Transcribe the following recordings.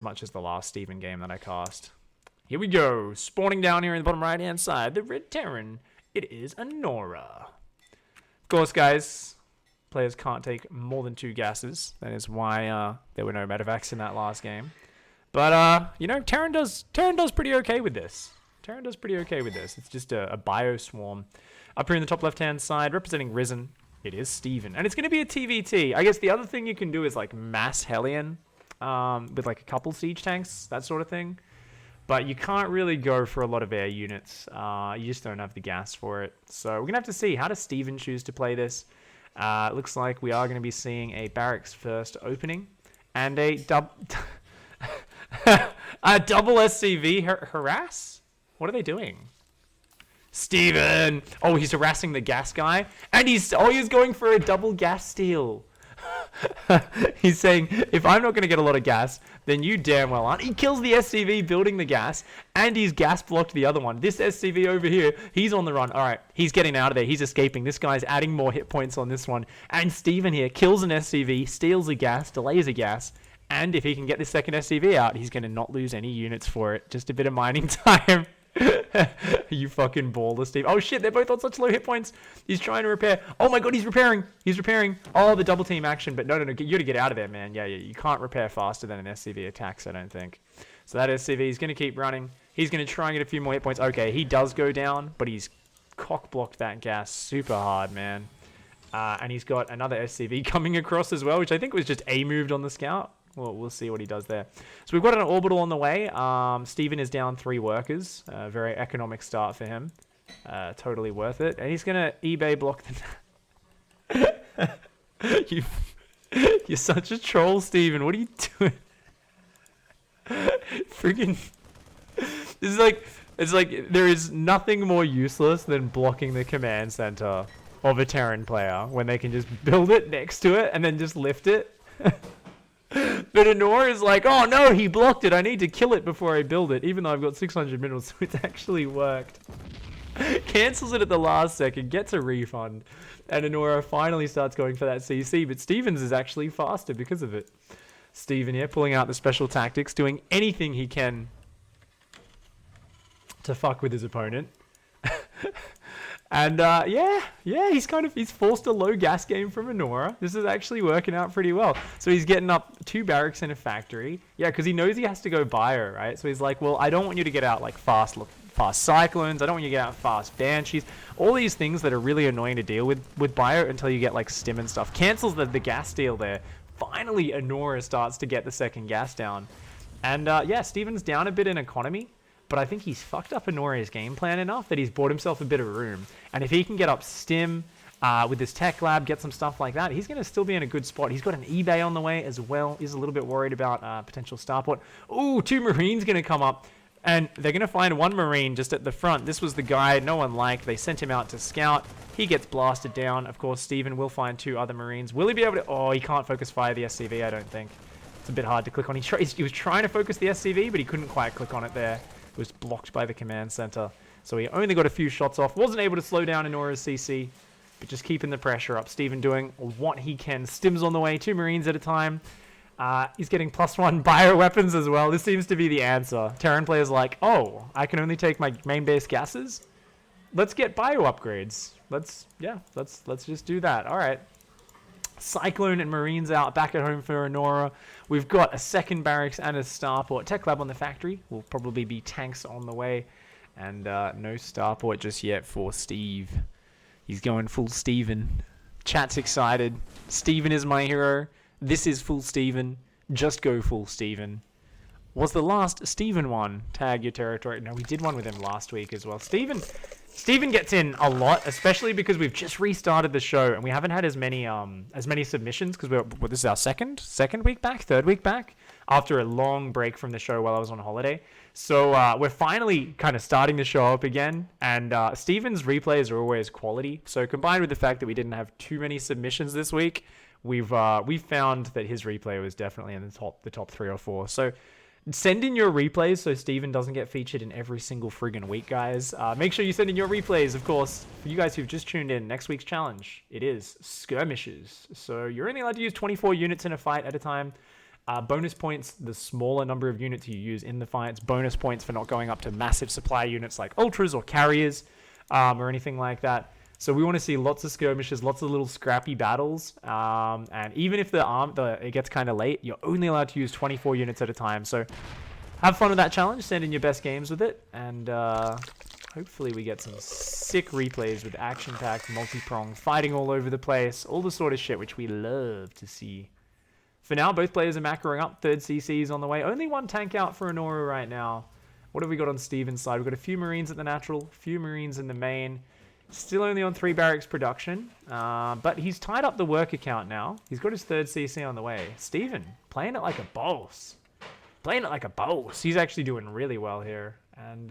much as the last Steven game that I cast. Here we go. Spawning down here in the bottom right-hand side. The Red Terran. It is a Nora. Of course, guys, players can't take more than 2 gases. That is why there were no medevacs in that last game. But, you know, Terran does pretty okay with this. Terran does pretty okay with this. It's just a bio swarm. Up here in the top left-hand side, representing Risen, it is Steven. And it's going to be a TVT. I guess the other thing you can do is, like, mass Hellion with, like, a couple siege tanks, that sort of thing. But you can't really go for a lot of air units. You just don't have the gas for it. So we're going to have to see. How does Steven choose to play this? It looks like we are going to be seeing a Barracks first opening. And a double SCV harass? What are they doing? Steven! Oh, he's harassing the gas guy. And he's going for a double gas steal. He's saying, if I'm not going to get a lot of gas, then you damn well aren't. He kills the SCV building the gas, and he's gas blocked the other one. This SCV over here, he's on the run. All right, he's getting out of there. He's escaping. This guy's adding more hit points on this one. And Steven here kills an SCV, steals a gas, delays a gas, and if he can get this second SCV out, he's going to not lose any units for it. Just a bit of mining time. You fucking baller, Steve. Oh shit, they're both on such low hit points. He's trying to repair. Oh my god, he's repairing. He's repairing. Oh, the double team action. But no, you gotta get out of there, man. Yeah, you can't repair faster than an SCV attacks, I don't think. So that SCV is gonna keep running. He's gonna try and get a few more hit points. Okay, he does go down, but he's cock-blocked that gas super hard, man. And he's got another SCV coming across as well, which I think was just A-moved on the scout. Well, we'll see what he does there. So we've got an orbital on the way. Steven is down 3 workers. Very economic start for him. Totally worth it. And he's going to eBay block the... You're such a troll, Steven. What are you doing? Freaking... It's like there is nothing more useless than blocking the command center of a Terran player when they can just build it next to it and then just lift it. But Anor is like, oh no, he blocked it. I need to kill it before I build it, even though I've got 600 minerals, so it's actually worked. Cancels it at the last second, gets a refund, and Anora finally starts going for that CC, but Stevens is actually faster because of it. Steven here pulling out the special tactics, doing anything he can to fuck with his opponent. And yeah, he's forced a low gas game from Anora. This is actually working out pretty well. So he's getting up 2 barracks in a factory. Yeah, because he knows he has to go bio, right? So he's like, well, I don't want you to get out like fast cyclones. I don't want you to get out fast banshees. All these things that are really annoying to deal with bio until you get like stim and stuff. Cancels the gas steal there. Finally, Anora starts to get the second gas down. And yeah, Steven's down a bit in economy. But I think he's fucked up Anora's game plan enough that he's bought himself a bit of room. And if he can get up stim with his tech lab, get some stuff like that, he's going to still be in a good spot. He's got an eBay on the way as well. He's a little bit worried about potential starport. Ooh, 2 Marines going to come up. And they're going to find 1 Marine just at the front. This was the guy no one liked. They sent him out to scout. He gets blasted down. Of course, Steven will find 2 other Marines. Will he be able to... Oh, he can't focus fire the SCV, I don't think. It's a bit hard to click on. He was trying to focus the SCV, but he couldn't quite click on it there. It was blocked by the command center. So he only got a few shots off. Wasn't able to slow down Anora's CC, but just keeping the pressure up. Steven doing what he can. Stims on the way, 2 Marines at a time. He's getting +1 bioweapons as well. This seems to be the answer. Terran players like, oh, I can only take my main base gases? Let's get bio upgrades. Let's just do that. All right. Cyclone and Marines out back at home for Anora. We've got a second barracks and a starport. Tech lab on the factory. Will probably be tanks on the way. And no starport just yet for Steve. He's going full Steven. Chat's excited. Steven is my hero. This is full Steven. Just go full Steven. Was the last Steven one? Tag your territory. No, we did one with him last week as well. Steven gets in a lot, especially because we've just restarted the show and we haven't had as many submissions because this is our third week back after a long break from the show while I was on holiday. So we're finally kind of starting the show up again, and Steven's replays are always quality. So combined with the fact that we didn't have too many submissions this week, we found that his replay was definitely in the top 3 or 4. So send in your replays so Steven doesn't get featured in every single friggin' week, guys. Make sure you send in your replays, of course. For you guys who've just tuned in, next week's challenge, it is skirmishes. So you're only allowed to use 24 units in a fight at a time. Bonus points, the smaller number of units you use in the fights. Bonus points for not going up to massive supply units like ultras or carriers or anything like that. So we want to see lots of skirmishes, lots of little scrappy battles. And even if it gets kind of late, you're only allowed to use 24 units at a time. So have fun with that challenge. Send in your best games with it. And hopefully we get some sick replays with action-packed, multi-pronged, fighting all over the place. All the sort of shit which we love to see. For now, both players are macroing up. Third CC's on the way. Only one tank out for Honora right now. What have we got on Steven's side? We've got a few Marines at the natural, a few Marines in the main. Still only on 3 barracks production. But he's tied up the work account now. He's got his third CC on the way. Steven, playing it like a boss. Playing it like a boss. He's actually doing really well here. And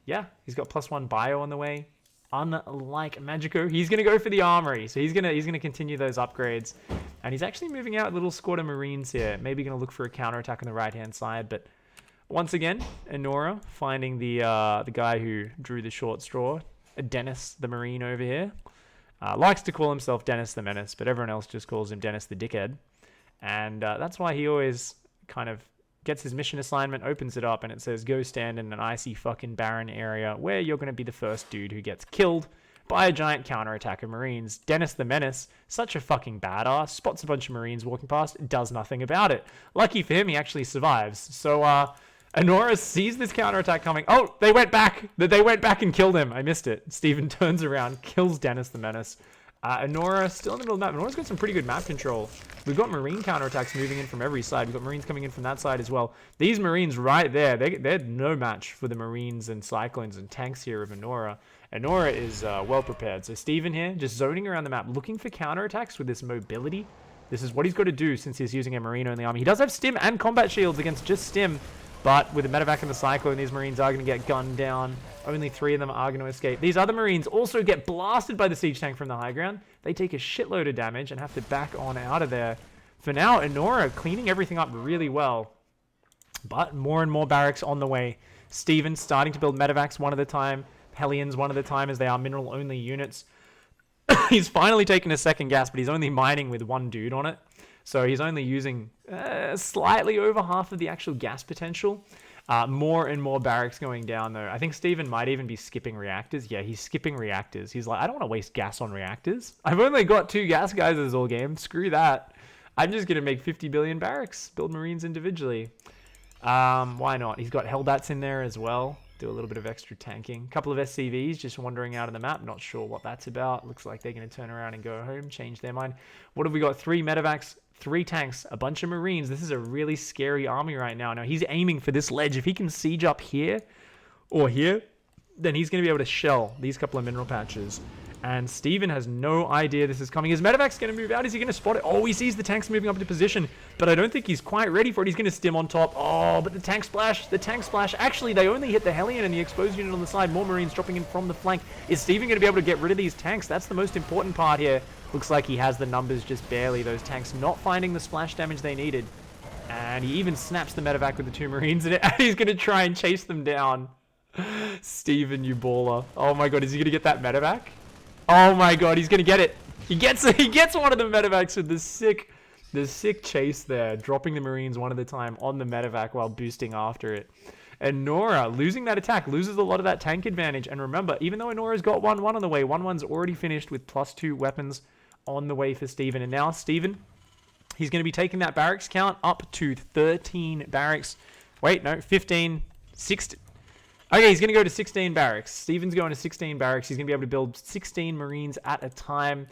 yeah, he's got +1 bio on the way. Unlike Magico, he's going to go for the armory. So he's gonna continue those upgrades. And he's actually moving out a little squad of Marines here. Maybe going to look for a counterattack on the right-hand side. But once again, Honora finding the guy who drew the short straw. Dennis the Marine over here. Likes to call himself Dennis the Menace, but everyone else just calls him Dennis the Dickhead. And that's why he always kind of gets his mission assignment, opens it up, and it says, go stand in an icy fucking barren area where you're going to be the first dude who gets killed by a giant counterattack of Marines. Dennis the Menace, such a fucking badass, spots a bunch of Marines walking past, does nothing about it. Lucky for him, he actually survives. So, Honora sees this counterattack coming. Oh, they went back. They went back and killed him. I missed it. Steven turns around, kills Dennis the Menace. Honora still in the middle of the map. Honora's got some pretty good map control. We've got Marine counterattacks moving in from every side. We've got Marines coming in from that side as well. These Marines right there, they're no match for the Marines and Cyclones and tanks here of Honora. Honora is well prepared. So Steven here, just zoning around the map, looking for counterattacks with this mobility. This is what he's got to do since he's using a Marine-only army. He does have Stim and combat shields against just Stim. But with the medevac and the Cyclone, these Marines are going to get gunned down. Only 3 of them are going to escape. These other Marines also get blasted by the siege tank from the high ground. They take a shitload of damage and have to back on out of there. For now, Honora cleaning everything up really well. But more and more barracks on the way. Steven starting to build medevacs one at a time. Hellions one at a time as they are mineral-only units. He's finally taken a second gas, but he's only mining with 1 dude on it. So he's only using slightly over half of the actual gas potential. More and more barracks going down, though. I think Steven might even be skipping reactors. Yeah, he's skipping reactors. He's like, I don't want to waste gas on reactors. I've only got 2 gas geysers all game. Screw that. I'm just going to make 50 billion barracks. Build Marines individually. Why not? He's got Hellbats in there as well. Do a little bit of extra tanking. A couple of SCVs just wandering out of the map. Not sure what that's about. Looks like they're going to turn around and go home. Change their mind. What have we got? 3 medevacs. 3 tanks, a bunch of Marines. This is a really scary army right now. Now, he's aiming for this ledge. If he can siege up here or here, then he's going to be able to shell these couple of mineral patches. And Steven has no idea this is coming. His medevac's going to move out. Is he going to spot it? Oh, he sees the tanks moving up into position, but I don't think he's quite ready for it. He's going to stim on top. Oh, but the tank splash. The tank splash. Actually, they only hit the Hellion and the exposed unit on the side. More Marines dropping in from the flank. Is Steven going to be able to get rid of these tanks? That's the most important part here. Looks like he has the numbers just barely. Those tanks not finding the splash damage they needed. And he even snaps the medevac with the 2 Marines in it. And he's going to try and chase them down. Steven, you baller. Oh my god, is he going to get that medevac? Oh my god, he's going to get it. He gets one of the medevacs with the sick chase there. Dropping the Marines one at a time on the medevac while boosting after it. And Nora, losing that attack, loses a lot of that tank advantage. And remember, even though Nora's got 1-1 on the way, 1-1's already finished with +2 weapons on the way for Steven. And now Steven, he's going to be taking that barracks count up to 13 barracks. Wait, no, 15, 16. Okay, he's going to go to 16 barracks. Steven's going to 16 barracks. He's going to be able to build 16 Marines at a time.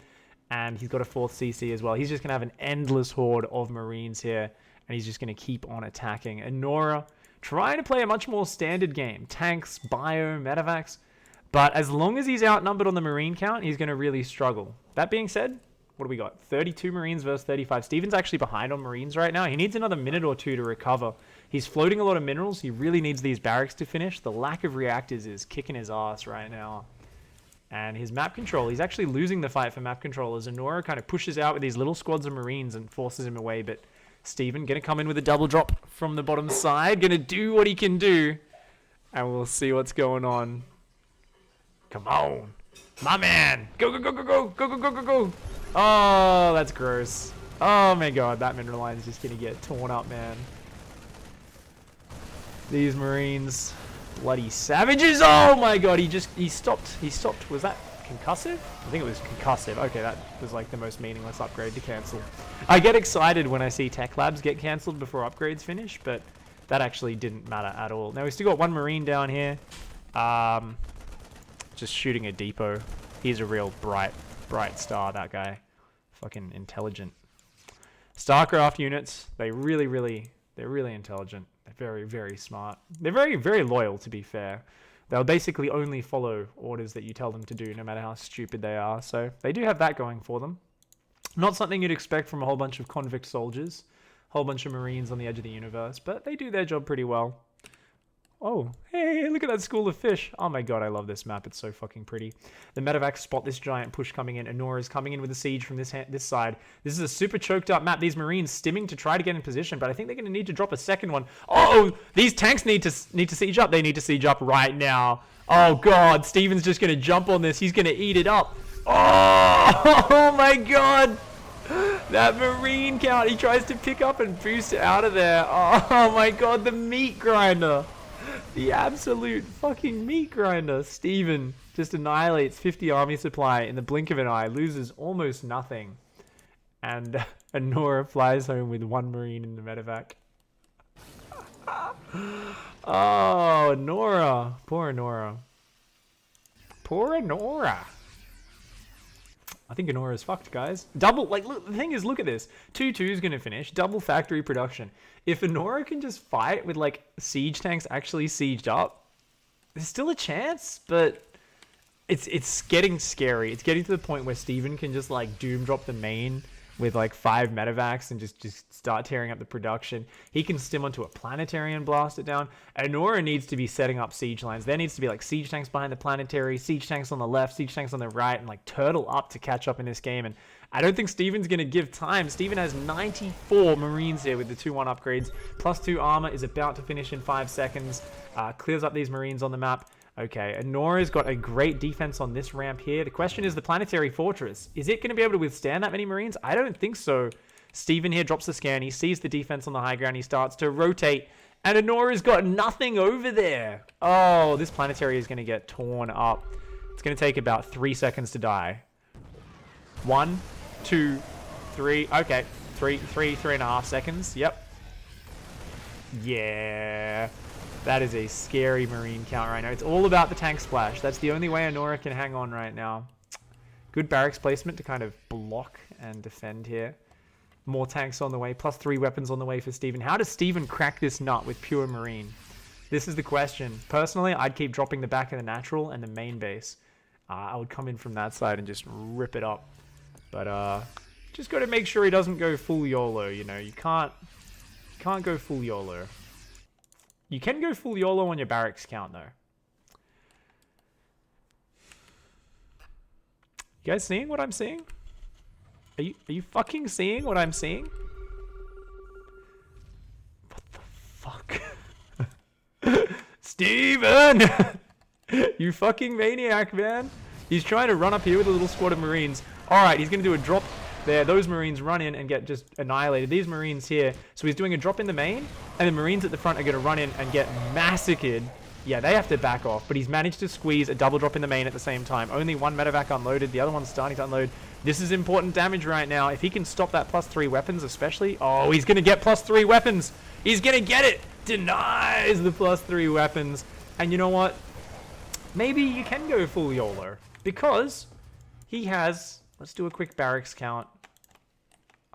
And he's got a 4th CC as well. He's just going to have an endless horde of Marines here. And he's just going to keep on attacking. And Nora trying to play a much more standard game. Tanks, bio, medevacs. But as long as he's outnumbered on the Marine count, he's going to really struggle. That being said, what do we got? 32 Marines versus 35. Steven's actually behind on Marines right now. He needs another minute or 2 to recover. He's floating a lot of minerals. He really needs these barracks to finish. The lack of reactors is kicking his ass right now. And his map control, he's actually losing the fight for map control as Honora kind of pushes out with these little squads of Marines and forces him away. But Steven going to come in with a double drop from the bottom side. Going to do what he can do. And we'll see what's going on. Come on. My man. Go, go, go, go, go. Go, go, go, go, go. Oh, that's gross. Oh my god, that mineral line is just gonna get torn up, man. These Marines, bloody savages. Oh my god, he stopped. Was that concussive? I think it was concussive. Okay, that was like the most meaningless upgrade to cancel. I get excited when I see tech labs get cancelled before upgrades finish, but that actually didn't matter at all. Now we still got one Marine down here. Just shooting a depot. He's a real bright star, that guy. Fucking intelligent. StarCraft units, they're really intelligent. They're very smart. They're very loyal, to be fair. They'll basically only follow orders that you tell them to do, no matter how stupid they are. So they do have that going for them. Not something you'd expect from a whole bunch of convict soldiers, a whole bunch of Marines on the edge of the universe, but they do their job pretty well. Oh, hey, look at that school of fish. Oh my god, I love this map. It's so fucking pretty. The medevacs spot this giant push coming in. Enora is coming in with a siege from this side. This is a super choked up map. These Marines stimming to try to get in position, but I think they're going to need to drop a second one. Oh, these tanks need to siege up. They need to siege up right now. Oh god, Steven's just going to jump on this. He's going to eat it up. Oh my god. That Marine count. He tries to pick up and boost out of there. Oh my god, the meat grinder. The absolute fucking meat grinder. Steven just annihilates 50 army supply in the blink of an eye, loses almost nothing. And Nora flies home with one Marine in the medevac. Oh, Nora. Poor Nora. Poor Nora. I think Anora's fucked, guys. Double, like, look, the thing is, look at this. 2-2 is going to finish. Double factory production. If Anora can just fight with, like, siege tanks actually sieged up, there's still a chance, but it's getting scary. It's getting to the point where Steven can just, like, doom drop the main with, like, 5 medevacs and just start tearing up the production. He can stim onto a planetary and blast it down. Anora needs to be setting up siege lines. There needs to be, like, siege tanks behind the planetary, siege tanks on the left, siege tanks on the right, and, like, turtle up to catch up in this game. And I don't think Steven's going to give time. Steven has 94 Marines here with the 2-1 upgrades. +2 armor is about to finish in 5 seconds. Clears up these Marines on the map. Okay, Anora's got a great defense on this ramp here. The question is the planetary fortress. Is it going to be able to withstand that many Marines? I don't think so. Steven here drops the scan. He sees the defense on the high ground. He starts to rotate. And Anora's got nothing over there. Oh, this planetary is going to get torn up. It's going to take about 3 seconds to die. 1, 2, 3. Okay, 3.5 seconds. Yep. Yeah. That is a scary Marine count right now. It's all about the tank splash. That's the only way Anora can hang on right now. Good barracks placement to kind of block and defend here. More tanks on the way. +3 weapons on the way for Steven. How does Steven crack this nut with pure Marine? This is the question. Personally, I'd keep dropping the back of the natural and the main base. I would come in from that side and just rip it up. But just got to make sure he doesn't go full YOLO. You know, you can't go full YOLO. You can go full YOLO on your barracks count, though. You guys seeing what I'm seeing? Are you fucking seeing what I'm seeing? What the fuck? Steven! You fucking maniac, man. He's trying to run up here with a little squad of Marines. Alright, he's going to do a drop there. Those Marines run in and get just annihilated. These Marines here. So he's doing a drop in the main. And the Marines at the front are going to run in and get massacred. Yeah, they have to back off. But he's managed to squeeze a double drop in the main at the same time. Only one medevac unloaded. The other one's starting to unload. This is important damage right now. If he can stop that +3 weapons especially. Oh, he's going to get +3 weapons. He's going to get it. Denies the +3 weapons. And you know what? Maybe you can go full YOLO. Because he has... Let's do a quick barracks count.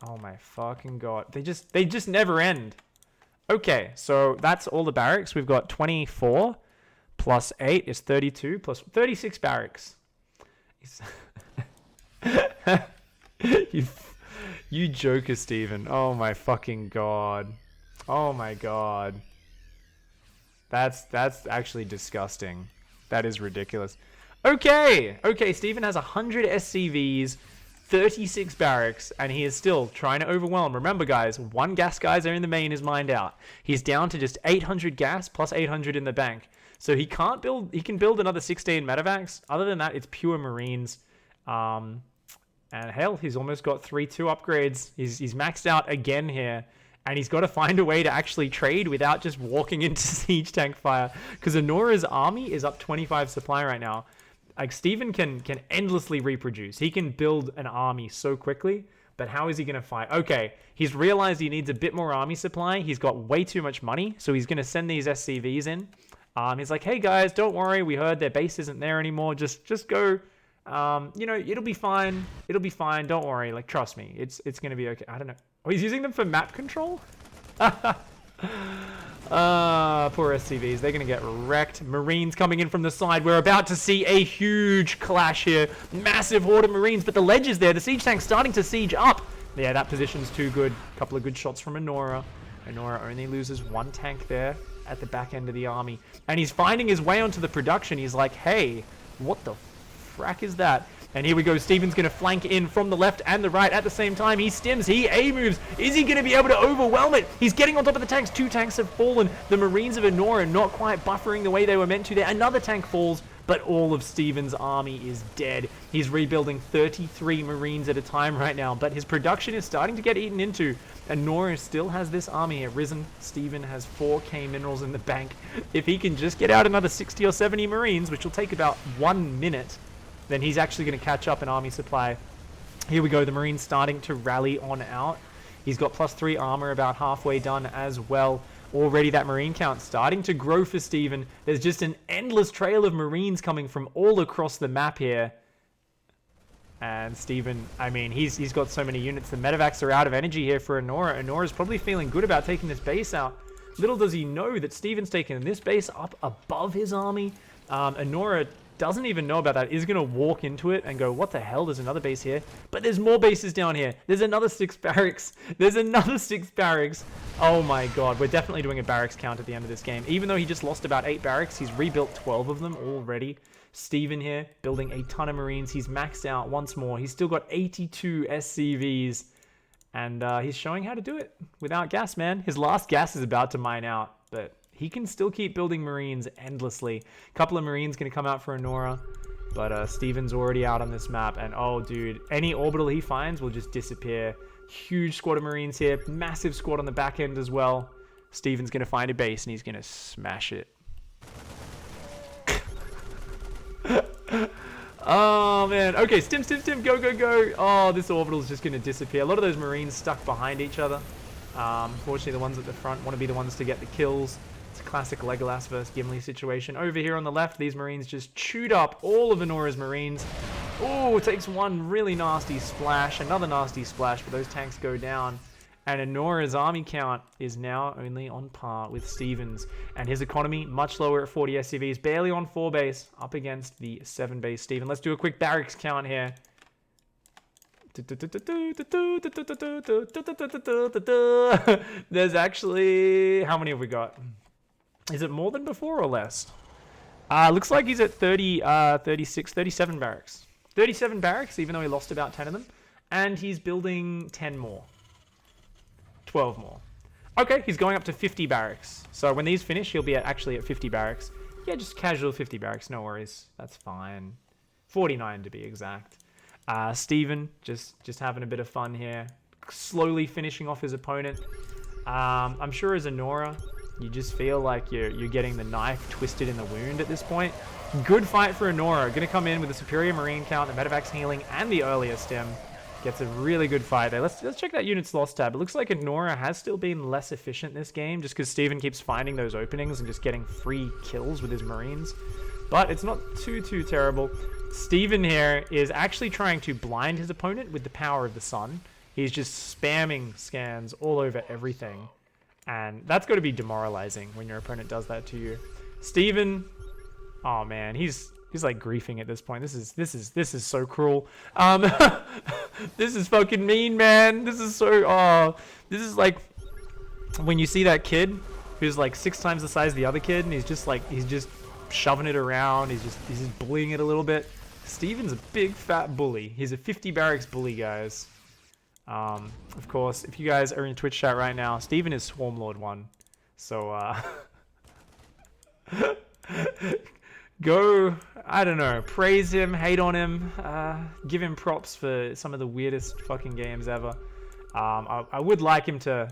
Oh my fucking god. They just never end. Okay, so that's all the barracks. We've got 24 plus 8 is 32 plus 36 barracks. You joker, Steven. Oh my fucking god. Oh my god. That's actually disgusting. That is ridiculous. Okay, Steven has 100 SCVs, 36 barracks, and he is still trying to overwhelm. Remember, guys, 1 gas geyser in the main is mined out. He's down to just 800 gas plus 800 in the bank. So he can't build, he can build another 16 medevacs. Other than that, it's pure Marines. And hell, he's almost got 3-2 upgrades. He's maxed out again here. And he's got to find a way to actually trade without just walking into siege tank fire. Because Anora's army is up 25 supply right now. Like, Steven can endlessly reproduce. He can build an army so quickly. But how is he going to fight? Okay, he's realized he needs a bit more army supply. He's got way too much money. So he's going to send these SCVs in. He's like, hey guys, don't worry. We heard their base isn't there anymore. Just go. You know, it'll be fine. It'll be fine. Don't worry. Like, trust me. It's going to be okay. I don't know. Oh, he's using them for map control? Poor SCVs. They're going to get wrecked. Marines coming in from the side. We're about to see a huge clash here. Massive horde of Marines, but the ledge is there. The siege tank's starting to siege up. Yeah, that position's too good. A couple of good shots from Anora. Anora only loses 1 tank there at the back end of the army. And he's finding his way onto the production. He's like, hey, what the frack is that? And here we go. Steven's going to flank in from the left and the right at the same time. He stims. He A-moves. Is he going to be able to overwhelm it? He's getting on top of the tanks. 2 tanks have fallen. The Marines of Anora not quite buffering the way they were meant to there. Another tank falls, but all of Steven's army is dead. He's rebuilding 33 Marines at a time right now, but his production is starting to get eaten into. Anora still has this army here. Risen. Steven has 4k minerals in the bank. If he can just get out another 60 or 70 Marines, which will take about 1 minute, then he's actually going to catch up in army supply. Here we go. The Marines starting to rally on out. He's got +3 armor about halfway done as well. Already that Marine count starting to grow for Steven. There's just an endless trail of Marines coming from all across the map here. And Steven, I mean, he's got so many units. The medevacs are out of energy here for Anora. Anora's probably feeling good about taking this base out. Little does he know that Steven's taken this base up above his army. Anora doesn't even know about that, is going to walk into it and go, what the hell, there's another base here. But there's more bases down here. There's another 6 barracks. There's another 6 barracks. Oh my god, we're definitely doing a barracks count at the end of this game. Even though he just lost about 8 barracks, he's rebuilt 12 of them already. Steven here, building a ton of Marines. He's maxed out once more. He's still got 82 SCVs. And he's showing how to do it without gas, man. His last gas is about to mine out, but he can still keep building Marines endlessly. A couple of Marines going to come out for Anora, but Steven's already out on this map. And oh, dude, any orbital he finds will just disappear. Huge squad of Marines here. Massive squad on the back end as well. Steven's going to find a base and he's going to smash it. Oh, man. Okay, stim, go, go. Oh, this orbital's just going to disappear. A lot of those Marines stuck behind each other. Fortunately, the ones at the front want to be the ones to get the kills. It's a classic Legolas versus Gimli situation. Over here on the left, these Marines just chewed up all of Anora's Marines. Oh, it takes one really nasty splash, another nasty splash, but those tanks go down. And Anora's army count is now only on par with Steven's. And his economy, much lower at 40 SCVs, barely on 4 base, up against the 7 base Steven. Let's do a quick barracks count here. There's actually... How many have we got? Is it more than before or less? Looks like he's at 37 barracks. 37 barracks, even though he lost about 10 of them. And he's building 10 more. 12 more. Okay, he's going up to 50 barracks. So when these finish, he'll be actually at 50 barracks. Yeah, just casual 50 barracks, no worries. That's fine. 49 to be exact. Steven, just having a bit of fun here. Slowly finishing off his opponent. I'm sure as Anora, you just feel like you're getting the knife twisted in the wound at this point. Good fight for Anora. Going to come in with a superior Marine count, the medevac's healing, and the earlier stem. Gets a really good fight there. Let's check that unit's loss tab. It looks like Anora has still been less efficient this game, just because Steven keeps finding those openings and just getting free kills with his Marines. But it's not too terrible. Steven here is actually trying to blind his opponent with the power of the sun. He's just spamming scans all over everything. And that's got to be demoralizing when your opponent does that to you. Steven, oh man, he's like griefing at this point. This is so cruel. This is fucking mean, man. This is so this is like when you see that kid who's like 6 times the size of the other kid and he's just shoving it around. He's just bullying it a little bit. Steven's a big fat bully. He's a 50 barracks bully, guys. Of course, if you guys are in Twitch chat right now, Steven is Swarmlord 1. So go I don't know. Praise him, hate on him, give him props for some of the weirdest fucking games ever. I would like him to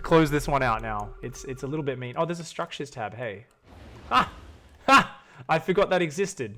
close this one out now. It's a little bit mean. Oh, there's a structures tab. Hey. Ha! Ha! I forgot that existed.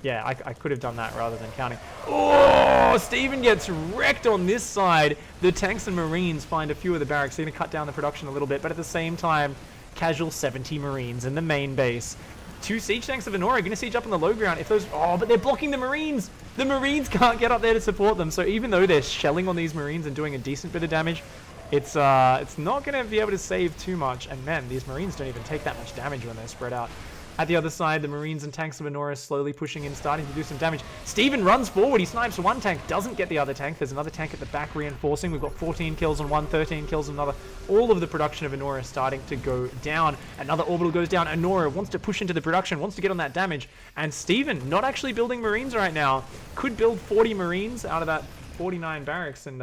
Yeah, I could have done that rather than counting. Oh, Steven gets wrecked on this side. The tanks and marines find a few of the barracks. They're going to cut down the production a little bit, but at the same time, casual 70 marines in the main base. 2 siege tanks of Enora are going to siege up on the low ground. If those... Oh, but they're blocking the marines. The marines can't get up there to support them. So even though they're shelling on these marines and doing a decent bit of damage, it's not going to be able to save too much. And man, these marines don't even take that much damage when they're spread out. At the other side, the marines and tanks of Enora slowly pushing in, starting to do some damage. Steven runs forward. He snipes one tank, doesn't get the other tank. There's another tank at the back reinforcing. We've got 14 kills on one, 13 kills on another. All of the production of Enora is starting to go down. Another orbital goes down. Enora wants to push into the production, wants to get on that damage. And Steven, not actually building marines right now, could build 40 marines out of that 49 barracks and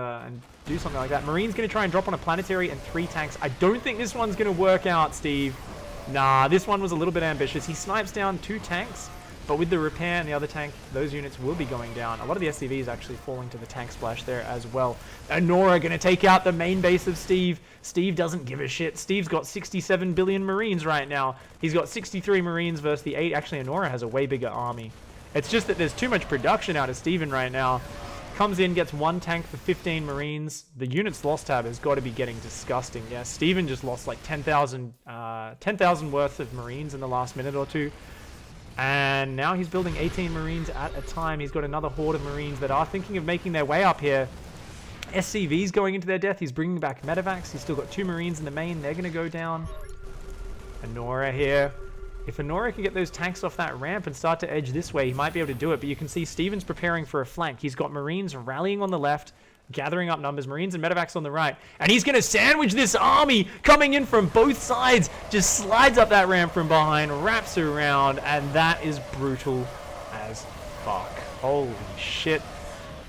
do something like that. Marine's going to try and drop on a planetary and 3 tanks. I don't think this one's going to work out, Steve. Nah, this one was a little bit ambitious. He snipes down 2 tanks, but with the repair and the other tank, those units will be going down. A lot of the SCVs actually falling to the tank splash there as well. Enora going to take out the main base of Steve. Steve doesn't give a shit. Steve's got 67 billion marines right now. He's got 63 marines versus the 8. Actually, Enora has a way bigger army. It's just that there's too much production out of Steven right now. Comes in, gets 1 tank for 15 marines. The units lost tab has got to be getting disgusting. Yeah, Steven just lost like 10,000 worth of marines in the last minute or two. And now he's building 18 marines at a time. He's got another horde of marines that are thinking of making their way up here. SCV's going into their death. He's bringing back medevacs. He's still got 2 marines in the main. They're going to go down. Enora here. If Enora can get those tanks off that ramp and start to edge this way, he might be able to do it. But you can see Steven's preparing for a flank. He's got marines rallying on the left, gathering up numbers, marines and medevacs on the right. And he's going to sandwich this army coming in from both sides. Just slides up that ramp from behind, wraps around, and that is brutal as fuck. Holy shit.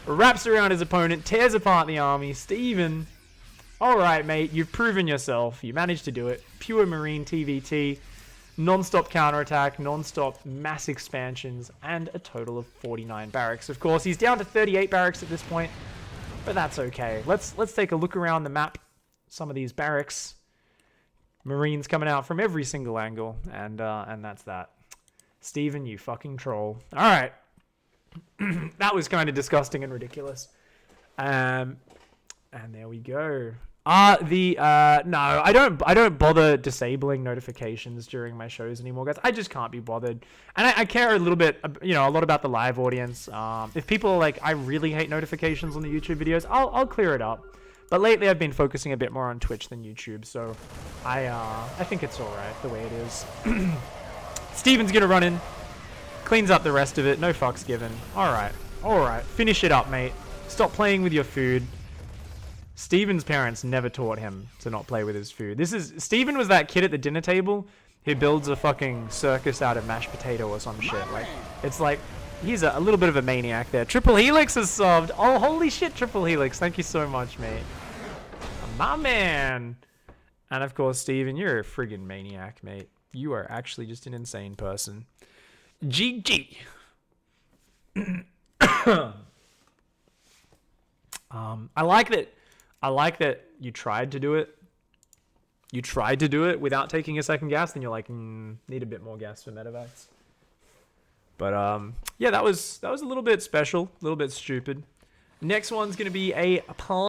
Wraps around his opponent, tears apart the army. Steven, all right, mate, you've proven yourself. You managed to do it. Pure marine TVT. Non-stop counterattack, non-stop mass expansions, and a total of 49 barracks. Of course, he's down to 38 barracks at this point, but that's okay. Let's take a look around the map. Some of these barracks, marines coming out from every single angle, and that's that. Steven, you fucking troll. All right, that was kind of disgusting and ridiculous. And there we go. No, I don't bother disabling notifications during my shows anymore, guys. I just can't be bothered. And I care a little bit, a lot about the live audience. If people are like, I really hate notifications on the YouTube videos, I'll clear it up. But lately I've been focusing a bit more on Twitch than YouTube, so I think it's alright the way it is. Steven's gonna run in, cleans up the rest of it, no fucks given. Alright, finish it up, mate. Stop playing with your food. Steven's parents never taught him to not play with his food. Steven was that kid at the dinner table who builds a fucking circus out of mashed potato or some shit. Like, it's like, he's a little bit of a maniac there. Triple Helix has subbed. Oh, holy shit, Triple Helix. Thank you so much, mate. My man. And of course, Steven, you're a friggin' maniac, mate. You are actually just an insane person. GG. I like that you tried to do it. You tried to do it without taking a second gas, then you're like, need a bit more gas for medevacs. But yeah, that was a little bit special, a little bit stupid. Next one's gonna be a